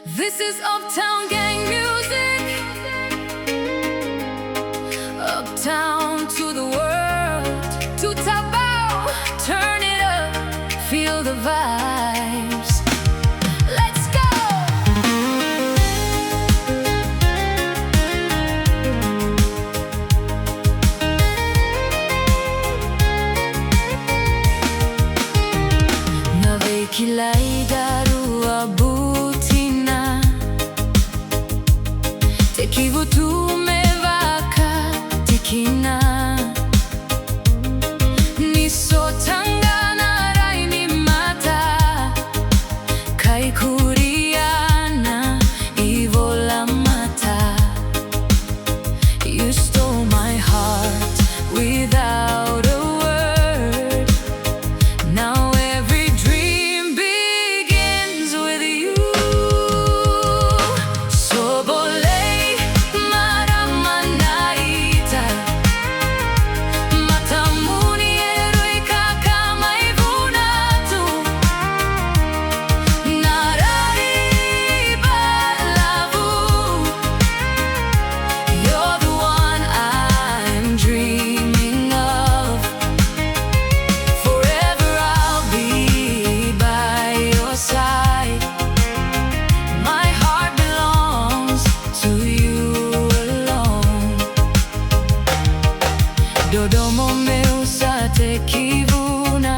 This is Uptown gang music. Uptown to the world, to Tabao. Turn it up, feel the vibes. Let's go. Navekilai daru abutina. Tekivu tumevaka tikina. Nisotangana raini mata. Kaikuriana ivola mata. You stole my heart without a word. Now every dream begins with you. Sobole maramanaita. Matamuni eruika kama ivunatu. Narari balavu. You're the one I'm dreaming of. Forever I'll be by your side. My heart belongs to you alone. Dodomo meu sa te kivuna.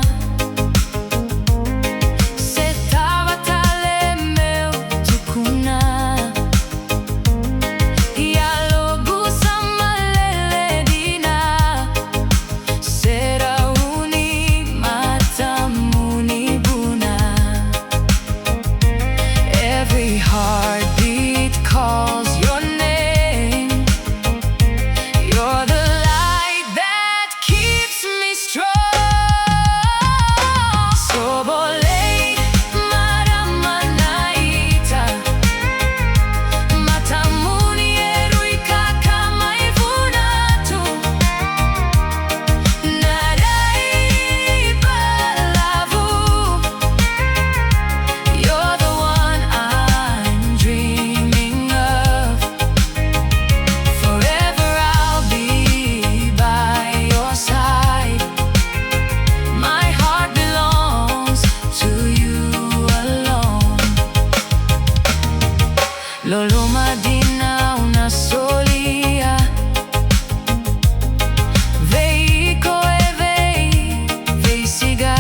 Setavatale meu tukuna. Yalogusa malele dina. Serau ni Matamuni buna. Every heartbeat calls your name. You're the light that keeps me strong. Sobole maramanaita. Matamuni eruika kama ivunatu. Narai balavu. You're the one I'm dreaming of. Forever I'll be by your side. My heart belongs to you alone. Lolo Madina una solia. Veiko e vei siga.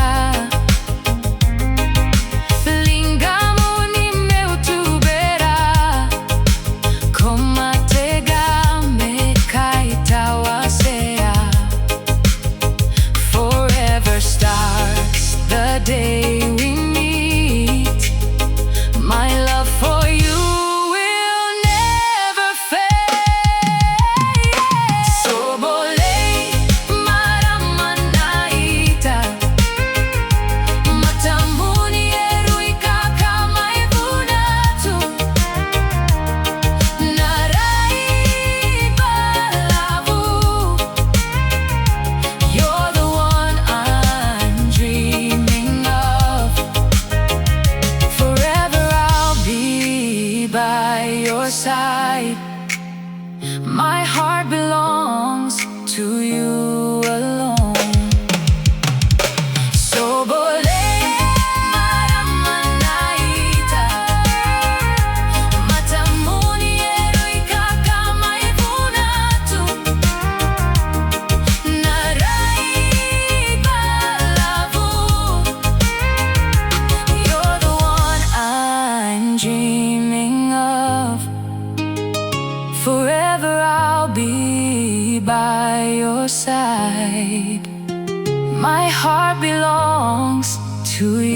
Lingamo ni meu tubera. Koma tegame kaitawasea. Forever starts the day we meet. My love for you will never fade. Sobole maramanaita. Matamuni eruika kama ivunatu. Narai balavu. You're the one I'm dreaming of. Forever I'll be by your side. My heart belongs to you alone. Sobole maramanaita. Matamuni eruika kama ivunatu. Narai balavu. You're the one I'm dreaming of. Forever I'll be by your side. My heart belongs to you.